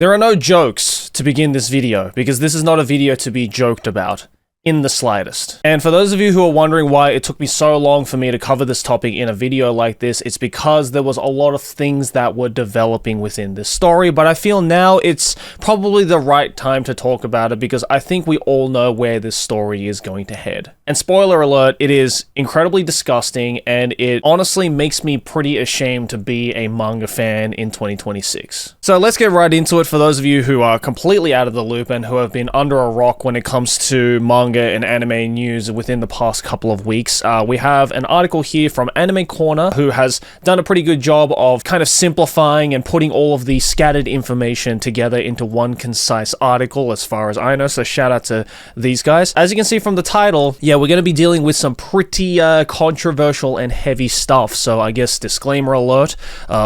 There are no jokes to begin this video, because this is not a video to be joked about in the slightest. And for those of you who are wondering why it took me so long for me to cover this topic in a video like this, it's because there was a lot of things that were developing within this story, but I feel now it's probably the right time to talk about it because I think we all know where this story is going to head. And spoiler alert, it is incredibly disgusting, and it honestly makes me pretty ashamed to be a manga fan in 2026. So let's get right into it for those of you who are completely out of the loop and who have been under a rock when it comes to manga and anime news within the past couple of weeks. We have an article here from Anime Corner, who has done a pretty good job of kind of simplifying and putting all of the scattered information together into one concise article, as far as I know, so shout out to these guys. As you can see from the title, yeah, we're going to be dealing with some pretty controversial and heavy stuff, so I guess disclaimer alert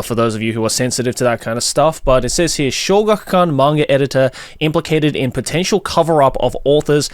for those of you who are sensitive to that kind of stuff, but it says here, Shogakukan manga editor implicated in potential cover-up of authors'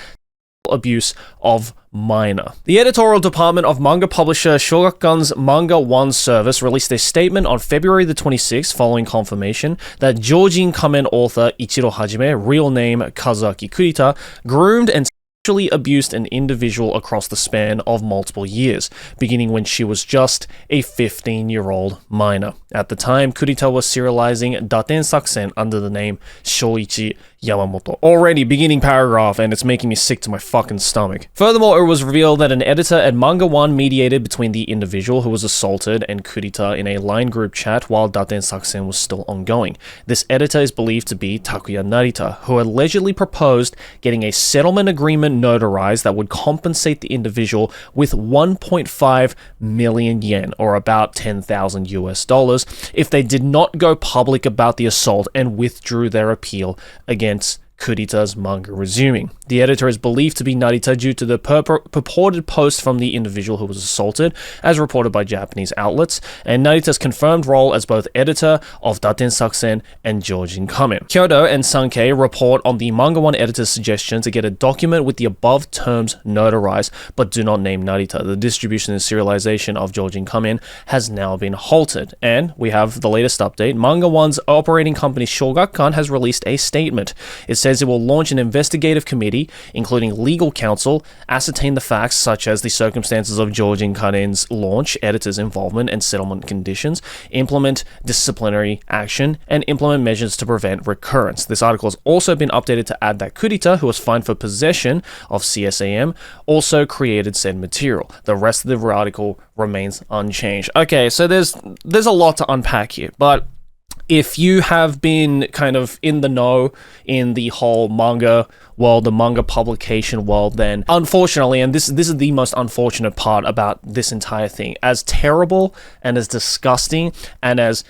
abuse of minor. The editorial department of manga publisher Shogakukan's Manga 1 service released a statement on February the 26th following confirmation that Jojin Kamen author Ichiro Hajime, real name Kazuaki Kurita, groomed and sexually abused an individual across the span of multiple years, beginning when she was just a 15-year-old minor. At the time, Kurita was serializing Daten Sakusen under the name Shoichi Yamamoto. Already beginning paragraph, and it's making me sick to my fucking stomach. Furthermore, it was revealed that an editor at Manga 1 mediated between the individual who was assaulted and Kurita in a line group chat while Daten Sakusen was still ongoing. This editor is believed to be Takuya Narita, who allegedly proposed getting a settlement agreement notarized that would compensate the individual with 1.5 million yen, or about 10,000 US dollars, if they did not go public about the assault and withdrew their appeal against Kurita's manga resuming. The editor is believed to be Narita due to the purported post from the individual who was assaulted, as reported by Japanese outlets, and Narita's confirmed role as both editor of Daten Sakusen and Jojin Kamen. Kyodo and Sankei report on the Manga 1 editor's suggestion to get a document with the above terms notarized, but do not name Narita. The distribution and serialization of Jojin Kamen has now been halted, and we have the latest update. Manga 1's operating company Shogakukan has released a statement. It says it will launch an investigative committee, including legal counsel, ascertain the facts such as the circumstances of Jojin Kamen's launch, editor's involvement, and settlement conditions, implement disciplinary action, and implement measures to prevent recurrence. This article has also been updated to add that Kurita, who was fined for possession of CSAM, also created said material. The rest of the article remains unchanged. Okay, so there's a lot to unpack here, but if you have been kind of in the know in the whole manga world, the manga publication world, then unfortunately, and this is the most unfortunate part about this entire thing, as terrible and as disgusting and as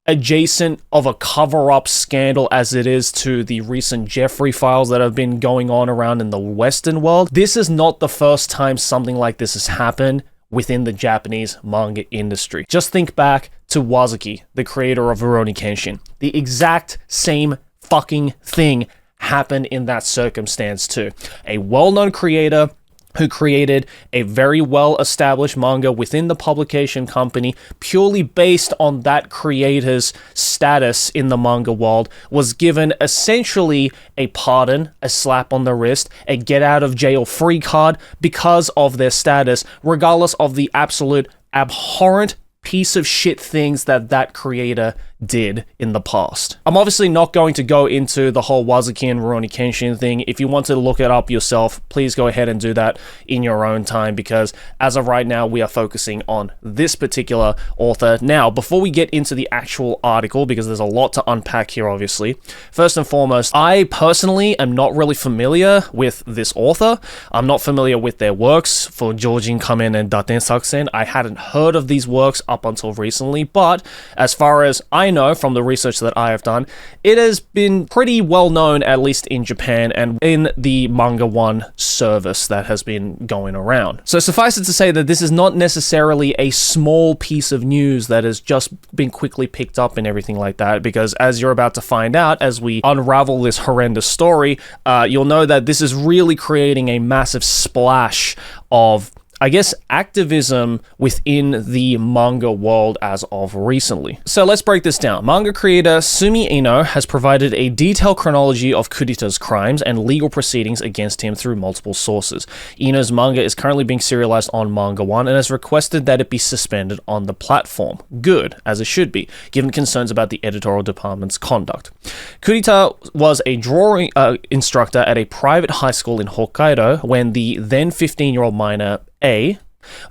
adjacent of a cover-up scandal as it is to the recent Jeffrey files that have been going on around in the Western world, this is not the first time something like this has happened within the Japanese manga industry. Just think back to Wazuki, the creator of Rurouni Kenshin. The exact same fucking thing happened in that circumstance too. A well-known creator who created a very well-established manga within the publication company purely based on that creator's status in the manga world, was given essentially a pardon, a slap on the wrist, a get-out-of-jail-free card because of their status, regardless of the absolute abhorrent piece of shit things that creator did in the past. I'm obviously not going to go into the whole Wazuki and Rurouni Kenshin thing. If you want to look it up yourself, please go ahead and do that in your own time, because as of right now, we are focusing on this particular author. Now, before we get into the actual article, because there's a lot to unpack here, obviously, first and foremost, I personally am not really familiar with this author. I'm not familiar with their works for Jojin Kamen and Daten Sakusen. I hadn't heard of these works up until recently, but as far as I know from the research that I have done, it has been pretty well known, at least in Japan and in the Manga 1 service that has been going around. So suffice it to say that this is not necessarily a small piece of news that has just been quickly picked up and everything like that, because as you're about to find out as we unravel this horrendous story, you'll know that this is really creating a massive splash of I guess, activism within the manga world as of recently. So let's break this down. Manga creator Sumi Ino has provided a detailed chronology of Kurita's crimes and legal proceedings against him through multiple sources. Ino's manga is currently being serialized on Manga 1 and has requested that it be suspended on the platform. Good, as it should be, given concerns about the editorial department's conduct. Kurita was a drawing instructor at a private high school in Hokkaido when the then 15-year-old minor A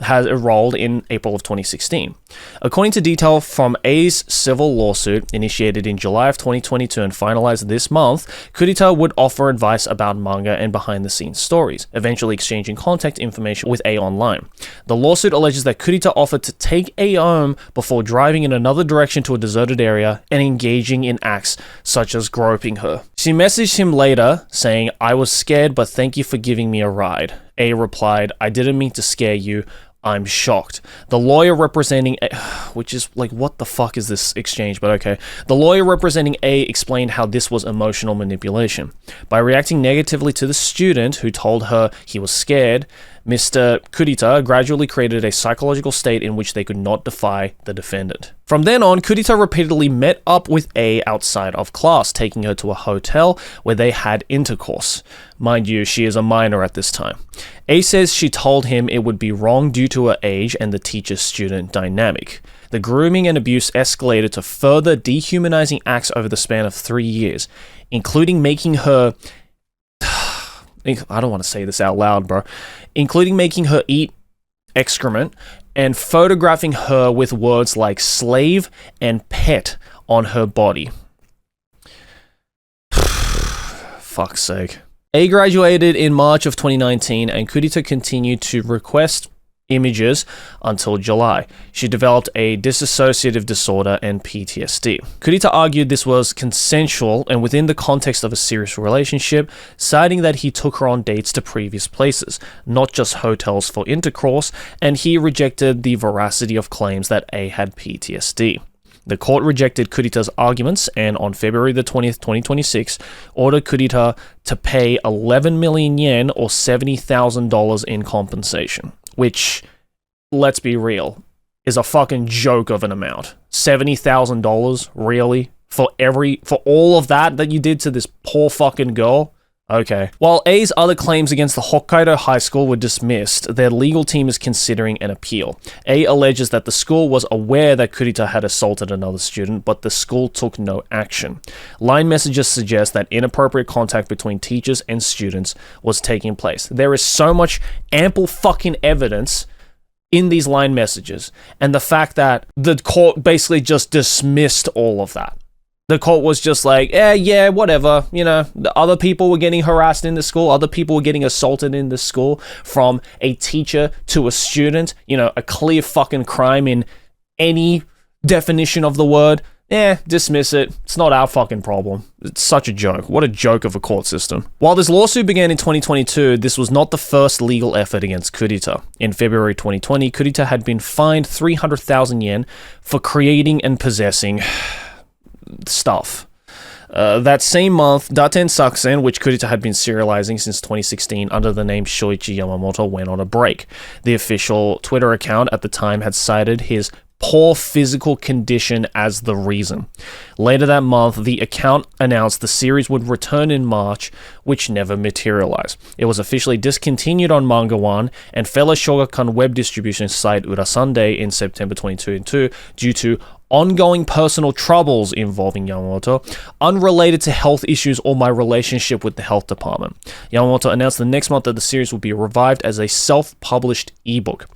has enrolled in April of 2016. According to detail from A's civil lawsuit initiated in July of 2022 and finalized this month, Kurita would offer advice about manga and behind-the-scenes stories, eventually exchanging contact information with A online. The lawsuit alleges that Kurita offered to take A home before driving in another direction to a deserted area and engaging in acts such as groping her. She messaged him later saying, "I was scared, but thank you for giving me a ride." A replied, "I didn't mean to scare you. I'm shocked." The lawyer representing A, which is like, what the fuck is this exchange? But okay. The lawyer representing A explained how this was emotional manipulation. By reacting negatively to the student who told her he was scared, Mr. Kurita gradually created a psychological state in which they could not defy the defendant. From then on, Kurita repeatedly met up with A outside of class, taking her to a hotel where they had intercourse. Mind you, she is a minor at this time. A says she told him it would be wrong due to her age and the teacher-student dynamic. The grooming and abuse escalated to further dehumanizing acts over the span of 3 years, including making her... I don't want to say this out loud, bro. Including making her eat excrement and photographing her with words like slave and pet on her body. Fuck's sake. A graduated in March of 2019 and Kurita continued to request images until July. She developed a dissociative disorder and PTSD. Kurita argued this was consensual and within the context of a serious relationship, citing that he took her on dates to previous places, not just hotels for intercourse, and he rejected the veracity of claims that A had PTSD. The court rejected Kurita's arguments and on February the 20th, 2026, ordered Kurita to pay 11 million yen or $70,000 in compensation. Which, let's be real, is a fucking joke of an amount. $70,000, really? For all of that you did to this poor fucking girl? Okay. While A's other claims against the Hokkaido high school were dismissed, their legal team is considering an appeal. A alleges that the school was aware that Kurita had assaulted another student, but the school took no action. Line messages suggest that inappropriate contact between teachers and students was taking place. There is so much ample fucking evidence in these line messages, and the fact that the court basically just dismissed all of that. The court was just like, yeah, whatever, the other people were getting harassed in the school, other people were getting assaulted in the school, from a teacher to a student, a clear fucking crime in any definition of the word. Dismiss it. It's not our fucking problem. It's such a joke. What a joke of a court system. While this lawsuit began in 2022, this was not the first legal effort against Kurita. In February 2020, Kurita had been fined 300,000 yen for creating and possessing stuff. That same month, Daten Sakusen, which Kurita had been serializing since 2016 under the name Shoichi Yamamoto, went on a break. The official Twitter account at the time had cited his poor physical condition as the reason. Later that month, the account announced the series would return in March, which never materialized. It was officially discontinued on Manga 1 and fellow Shogakukan web distribution site Urasunday in September 2022 due to ongoing personal troubles involving Yamamoto, unrelated to health issues or my relationship with the health department. Yamamoto announced the next month that the series would be revived as a self-published ebook.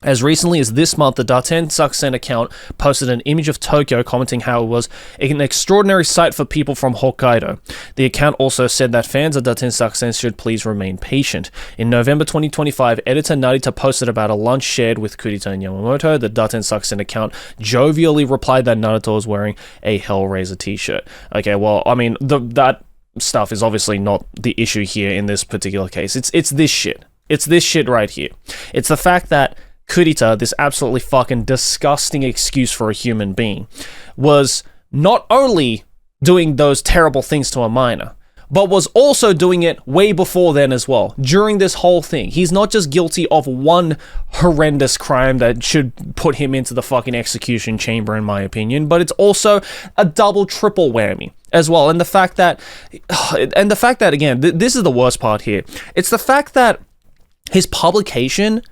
As recently as this month, the Daten Sakusen account posted an image of Tokyo commenting how it was an extraordinary sight for people from Hokkaido. The account also said that fans of Daten Sakusen should please remain patient. In November 2025, editor Narita posted about a lunch shared with Kurita and Yamamoto. The Daten Sakusen account jovially replied that Naruto was wearing a Hellraiser t-shirt. Okay, well, I mean, that stuff is obviously not the issue here in this particular case. It's this shit. It's this shit right here. It's the fact that Kurita, this absolutely fucking disgusting excuse for a human being, was not only doing those terrible things to a minor, but was also doing it way before then as well, during this whole thing. He's not just guilty of one horrendous crime that should put him into the fucking execution chamber, in my opinion, but it's also a double, triple whammy as well. And the fact that, again, this is the worst part here. It's the fact that his publication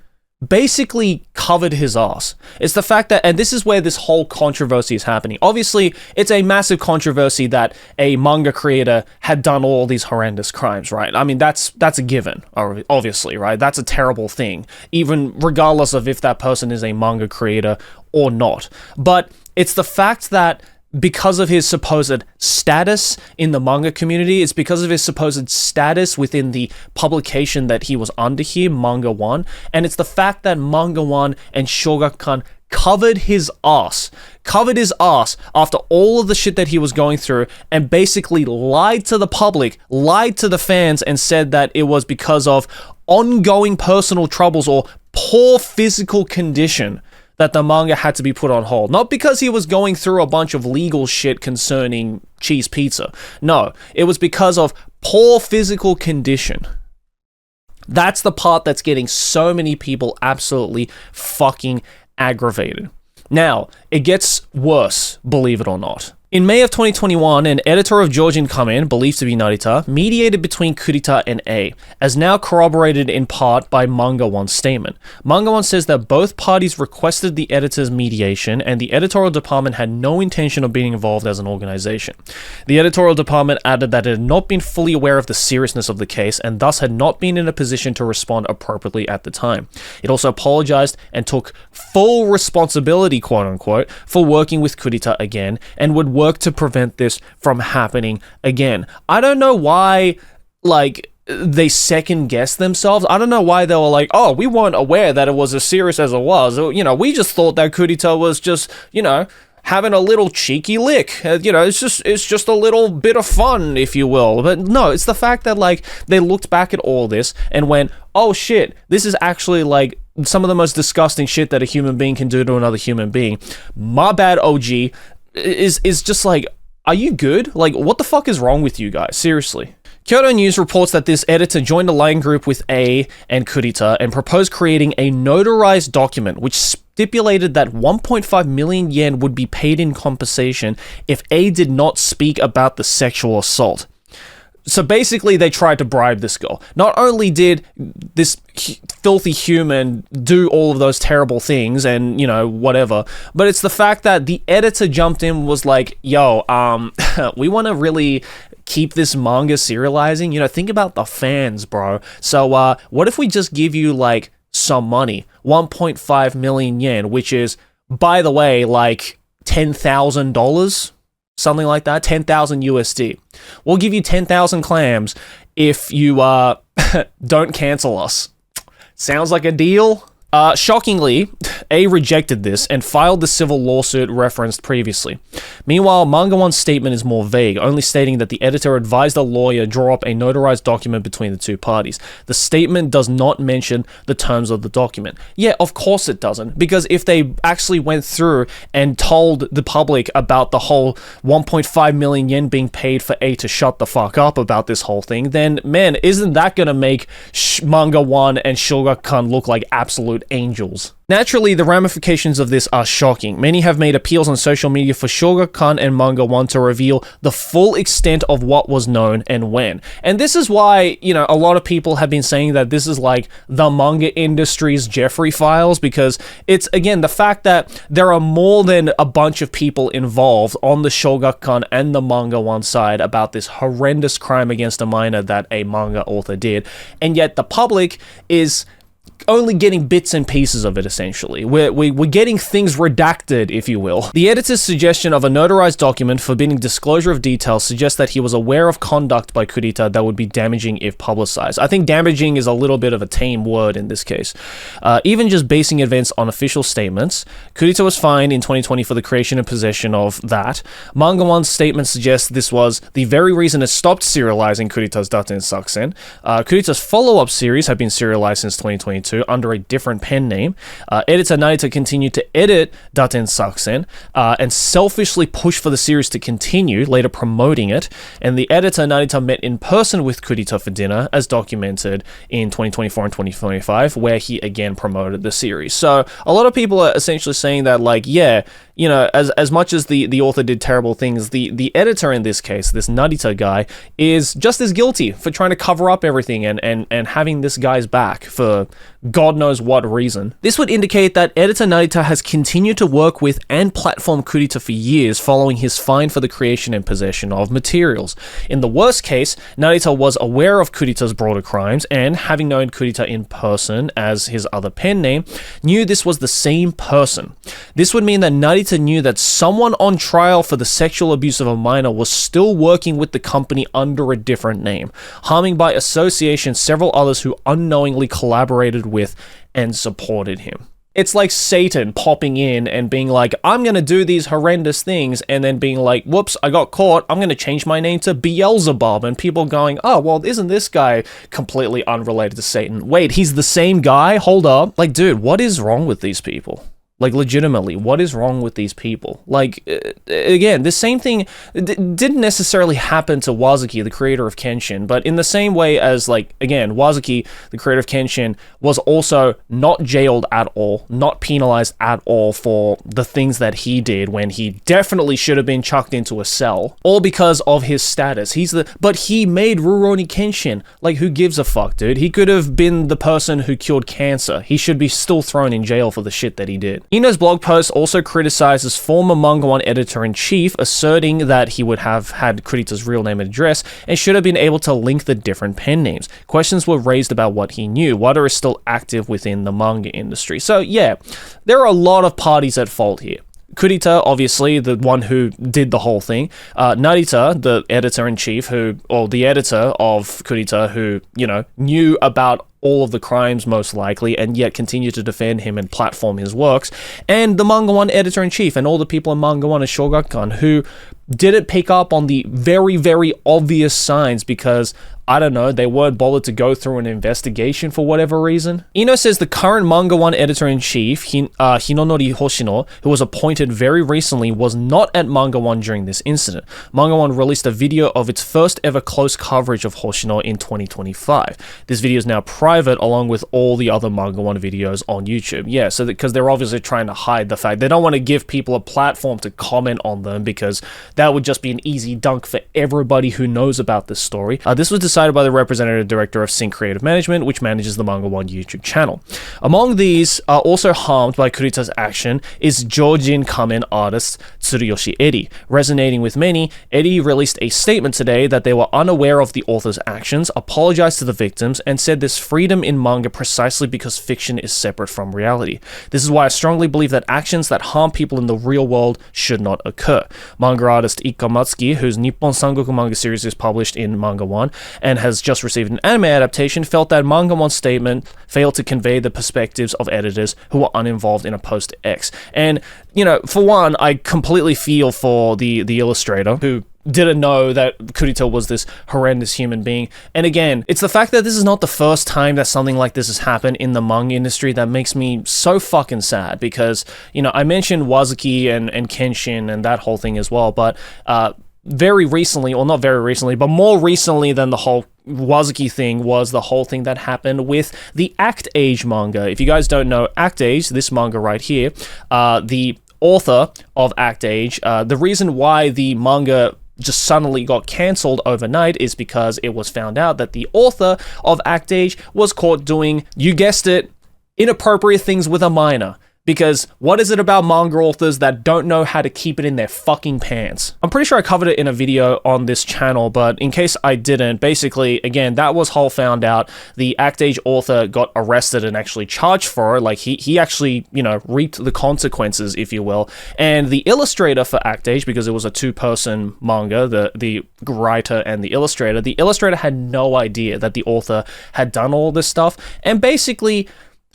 basically covered his ass. It's the fact that, and this is where this whole controversy is happening. Obviously, it's a massive controversy that a manga creator had done all these horrendous crimes, right? I mean, that's a given, obviously, right? That's a terrible thing, even regardless of if that person is a manga creator or not. But it's the fact that because of his supposed status in the manga community, it's because of his supposed status within the publication that he was under here, Manga 1, and it's the fact that Manga 1 and Shogakukan covered his ass after all of the shit that he was going through, and basically lied to the public, lied to the fans, and said that it was because of ongoing personal troubles or poor physical condition that the manga had to be put on hold. Not because he was going through a bunch of legal shit concerning cheese pizza. No, it was because of poor physical condition. That's the part that's getting so many people absolutely fucking aggravated. Now, it gets worse, believe it or not. In May of 2021, an editor of Georgian Kamen, believed to be Narita, mediated between Kurita and A, as now corroborated in part by Manga 1's statement. Manga 1 says that both parties requested the editor's mediation, and the editorial department had no intention of being involved as an organization. The editorial department added that it had not been fully aware of the seriousness of the case, and thus had not been in a position to respond appropriately at the time. It also apologized and took full responsibility, quote-unquote, for working with Kurita again, and would work to prevent this from happening again. I don't know why, they second guessed themselves. I don't know why they were like, oh, we weren't aware that it was as serious as it was. We just thought that Kurita was just, having a little cheeky lick. It's just a little bit of fun, if you will. But no, it's the fact that, they looked back at all this and went, oh shit, this is actually, some of the most disgusting shit that a human being can do to another human being. My bad, OG. Is just are you good? What the fuck is wrong with you guys? Seriously. Kyoto News reports that this editor joined a line group with A and Kurita and proposed creating a notarized document which stipulated that 1.5 million yen would be paid in compensation if A did not speak about the sexual assault. So basically, they tried to bribe this girl. Not only did this filthy human do all of those terrible things and, whatever, but it's the fact that the editor jumped in, was like, yo, we want to really keep this manga serializing. Think about the fans, bro. So, what if we just give you, some money? 1.5 million yen, which is, by the way, $10,000? Something like that, 10,000 USD. We'll give you 10,000 clams if you don't cancel us. Sounds like a deal? Shockingly, A rejected this and filed the civil lawsuit referenced previously. Meanwhile, Manga 1's statement is more vague, only stating that the editor advised a lawyer draw up a notarized document between the two parties. The statement does not mention the terms of the document. Yeah, of course it doesn't, because if they actually went through and told the public about the whole 1.5 million yen being paid for A to shut the fuck up about this whole thing, then, man, isn't that gonna make Manga 1 and Shogakukan look like absolute angels? Naturally, the ramifications of this are shocking. Many have made appeals on social media for Shogakukan and Manga 1 to reveal the full extent of what was known and when. And this is why, a lot of people have been saying that this is the manga industry's Jeffrey Files, because it's, again, the fact that there are more than a bunch of people involved on the Shogakukan and the Manga 1 side about this horrendous crime against a minor that a manga author did, and yet the public is only getting bits and pieces of it, essentially. We're getting things redacted, if you will. The editor's suggestion of a notarized document forbidding disclosure of details suggests that he was aware of conduct by Kurita that would be damaging if publicized. I think damaging is a little bit of a tame word in this case. Even just basing events on official statements, Kurita was fined in 2020 for the creation and possession of that. Manga 1's statement suggests this was the very reason it stopped serializing Kurita's Daten Saksen. Kurita's follow-up series have been serialized since 2022, to under a different pen name. Editor Narita continued to edit Daten Saksen and selfishly push for the series to continue, later promoting it. And the editor Narita met in person with Kurita for dinner, as documented in 2024 and 2025, where he again promoted the series. So a lot of people are essentially saying that, like, yeah, you know, as much as the author did terrible things, the editor in this case, this Narita guy, is just as guilty for trying to cover up everything and having this guy's back for God knows what reason. This would indicate that editor Narita has continued to work with and platform Kurita for years following his fine for the creation and possession of materials. In the worst case, Narita was aware of Kurita's broader crimes and, having known Kurita in person as his other pen name, knew this was the same person. This would mean that Narita knew that someone on trial for the sexual abuse of a minor was still working with the company under a different name, harming by association several others who unknowingly collaborated with and supported him. It's like Satan popping in and being like, I'm going to do these horrendous things, and then being like, whoops, I got caught, I'm going to change my name to Beelzebub, and people going, oh, well, isn't this guy completely unrelated to Satan? Wait, he's the same guy? Hold up. Like, dude, what is wrong with these people? Like, legitimately, what is wrong with these people? Like, again, this same thing didn't necessarily happen to Wazuki, the creator of Kenshin, but in the same way as, like, again, Wazuki, the creator of Kenshin, was also not jailed at all, not penalized at all for the things that he did when he definitely should have been chucked into a cell, all because of his status. But he made Rurouni Kenshin. Like, who gives a fuck, dude? He could have been the person who cured cancer. He should be still thrown in jail for the shit that he did. Ino's blog post also criticizes former Manga One editor-in-chief, asserting that he would have had Kurita's real name and address and should have been able to link the different pen names. Questions were raised about what he knew. Wada is still active within the manga industry. So yeah, there are a lot of parties at fault here. Kurita, obviously, the one who did the whole thing. Narita, the editor-in-chief, or the editor of Kurita, who, you know, knew about all of the crimes most likely, and yet continue to defend him and platform his works, and the Manga One editor-in-chief and all the people in Manga One and Shogakukan who didn't pick up on the very, very obvious signs because, I don't know, they weren't bothered to go through an investigation for whatever reason. Ino says the current Manga One editor-in-chief, Hinonori Hoshino, who was appointed very recently, was not at Manga One during this incident. Manga One released a video of its first ever close coverage of Hoshino in 2025. This video is now private along with all the other Manga One videos on YouTube. Yeah, so because they're obviously trying to hide the fact. They don't want to give people a platform to comment on them because that would just be an easy dunk for everybody who knows about this story. This was decided by the representative director of Sync Creative Management, which manages the Manga One YouTube channel. Among these, also harmed by Kurita's action, is Jojin Kamen artist Tsuruyoshi Eri. Resonating with many, Eri released a statement today that they were unaware of the author's actions, apologized to the victims, and said there's freedom in manga precisely because fiction is separate from reality. This is why I strongly believe that actions that harm people in the real world should not occur. Manga artist Ika Matsuki, whose Nippon Sangoku manga series is published in Manga One and has just received an anime adaptation, felt that Manga One's statement failed to convey the perspectives of editors who were uninvolved in a post X. And, you know, for one, I completely feel for the illustrator who didn't know that Kurita was this horrendous human being. And again, it's the fact that this is not the first time that something like this has happened in the manga industry that makes me so fucking sad, because, you know, I mentioned Wazuki and Kenshin and that whole thing as well, but very recently, or not very recently, but more recently than the whole Wazuki thing was the whole thing that happened with the Act Age manga. If you guys don't know Act Age, this manga right here, the author of Act Age, the reason why the manga just suddenly got cancelled overnight is because it was found out that the author of Act Age was caught doing, you guessed it, inappropriate things with a minor. Because what is it about manga authors that don't know how to keep it in their fucking pants? I'm pretty sure I covered it in a video on this channel, but in case I didn't, basically, again, that was how found out. The Act Age author got arrested and actually charged for it. Like, he actually, you know, reaped the consequences, if you will. And the illustrator for Act Age, because it was a two-person manga, the writer and the illustrator had no idea that the author had done all this stuff. And basically,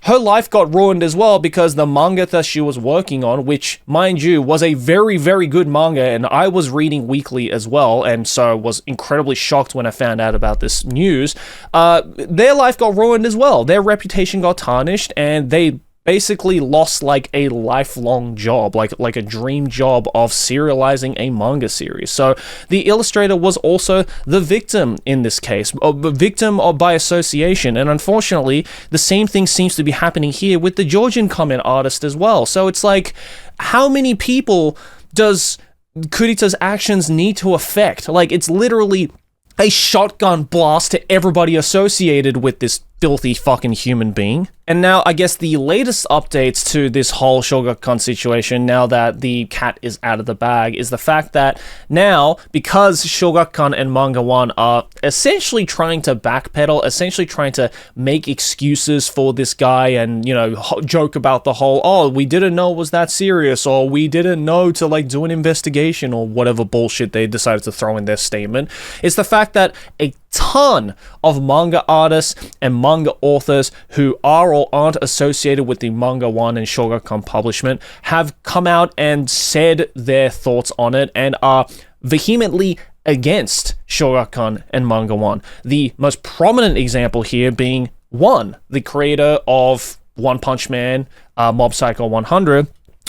her life got ruined as well because the manga that she was working on, which, mind you, was a very, very good manga, and I was reading weekly as well, and so was incredibly shocked when I found out about this news, their life got ruined as well. Their reputation got tarnished, and they basically lost like a lifelong job, like a dream job of serializing a manga series. So the illustrator was also the victim in this case, a victim by association, and unfortunately the same thing seems to be happening here with the Georgian comment artist as well. So it's like, how many people does Kurita's actions need to affect? Like, it's literally a shotgun blast to everybody associated with this filthy fucking human being. And now, I guess the latest updates to this whole Shogakukan situation, now that the cat is out of the bag, is the fact that now, because Shogakukan and Manga 1 are essentially trying to backpedal, essentially trying to make excuses for this guy and, you know, joke about the whole, oh, we didn't know it was that serious, or we didn't know to, like, do an investigation, or whatever bullshit they decided to throw in their statement, is the fact that a ton of manga artists and manga authors who are or aren't associated with the Manga 1 and Shogakukan publishment have come out and said their thoughts on it and are vehemently against Shogakukan and Manga 1. The most prominent example here being One, the creator of One Punch Man, Mob Psycho 100,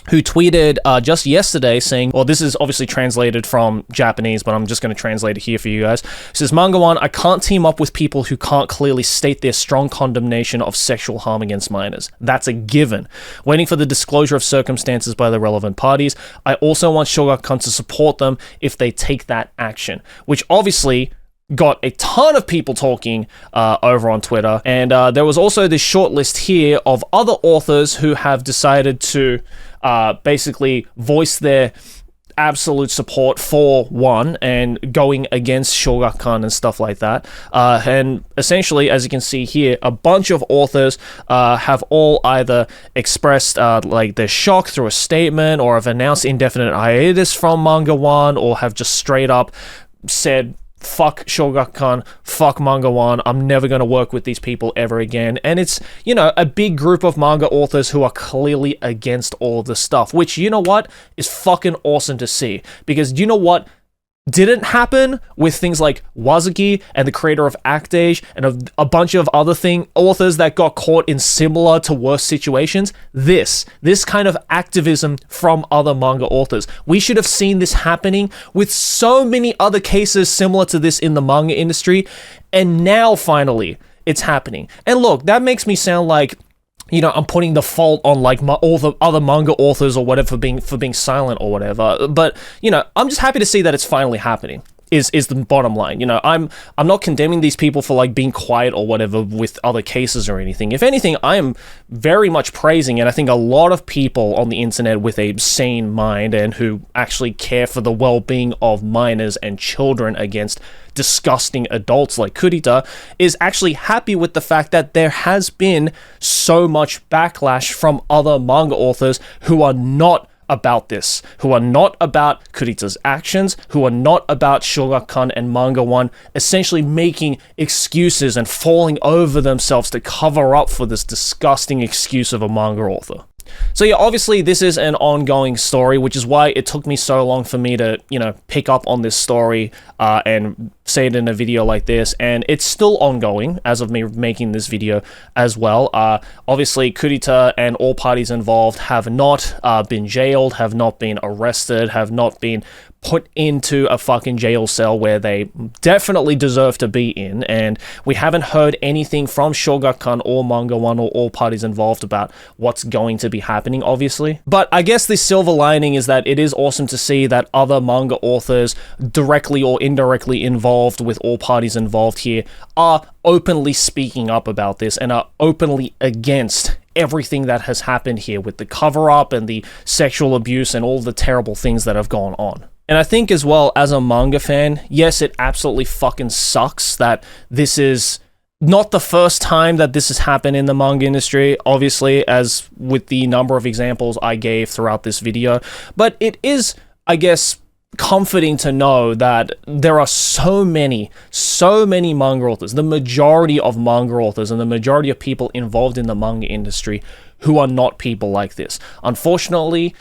who tweeted just yesterday saying, well, this is obviously translated from Japanese, but I'm just going to translate it here for you guys. It says, Manga 1, I can't team up with people who can't clearly state their strong condemnation of sexual harm against minors. That's a given. Waiting for the disclosure of circumstances by the relevant parties. I also want Shogakukan to support them if they take that action, which obviously got a ton of people talking over on Twitter. And there was also this short list here of other authors who have decided to basically voice their absolute support for One and going against Shogakukan and stuff like that. And essentially, as you can see here, a bunch of authors have all either expressed like their shock through a statement, or have announced indefinite hiatus from Manga 1, or have just straight up said, fuck Shogakukan, fuck Manga 1, I'm never going to work with these people ever again. And it's, you know, a big group of manga authors who are clearly against all of this stuff, which, you know what, is fucking awesome to see. Because you know what didn't happen with things like Wazuki and the creator of Act Age and a bunch of other authors that got caught in similar to worse situations? This kind of activism from other manga authors. We should have seen this happening with so many other cases similar to this in the manga industry, and now finally it's happening. And look, that makes me sound like, you know, I'm putting the fault on like all the other manga authors or whatever for being silent or whatever. But, you know, I'm just happy to see that it's finally happening. Is the bottom line. You know, I'm not condemning these people for like being quiet or whatever with other cases or anything. If anything, I am very much praising, and I think a lot of people on the internet with a sane mind and who actually care for the well-being of minors and children against disgusting adults like Kurita is actually happy with the fact that there has been so much backlash from other manga authors who are not about this, who are not about Kurita's actions, who are not about Shogakukan and Manga 1 essentially making excuses and falling over themselves to cover up for this disgusting excuse of a manga author. So yeah, obviously this is an ongoing story, which is why it took me so long for me to, you know, pick up on this story and say it in a video like this, and it's still ongoing as of me making this video as well. Obviously, Kurita and all parties involved have not been jailed, have not been arrested, have not been put into a fucking jail cell where they definitely deserve to be in, and we haven't heard anything from Shogakukan or Manga 1 or all parties involved about what's going to be happening, obviously. But I guess the silver lining is that it is awesome to see that other manga authors directly or indirectly involved with all parties involved here are openly speaking up about this and are openly against everything that has happened here with the cover-up and the sexual abuse and all the terrible things that have gone on. And I think as well, as a manga fan, yes, it absolutely fucking sucks that this is not the first time that this has happened in the manga industry, obviously, as with the number of examples I gave throughout this video, but it is, I guess, comforting to know that there are so many manga authors, the majority of manga authors and the majority of people involved in the manga industry who are not people like this. Unfortunately,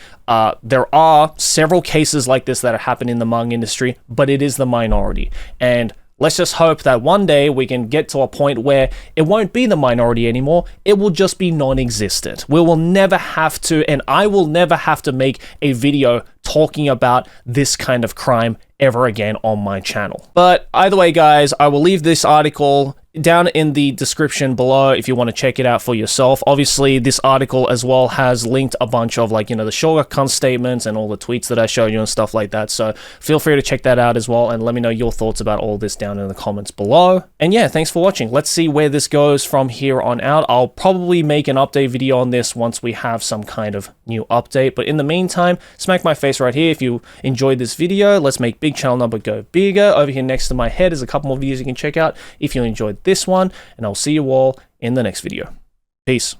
there are several cases like this that happen in the manga industry, but it is the minority. And let's just hope that one day we can get to a point where it won't be the minority anymore. It will just be non-existent. We will never have to, and I will never have to make a video talking about this kind of crime ever again on my channel. But either way, guys, I will leave this article down in the description below if you want to check it out for yourself. Obviously, this article as well has linked a bunch of, like, you know, the Shogakukan statements and all the tweets that I showed you and stuff like that. So feel free to check that out as well and let me know your thoughts about all this down in the comments below. And yeah, thanks for watching. Let's see where this goes from here on out. I'll probably make an update video on this once we have some kind of new update. But in the meantime, smack my face right here if you enjoyed this video. Let's make big channel number go bigger. Over here next to my head is a couple more videos you can check out if you enjoyed this one, and I'll see you all in the next video. Peace.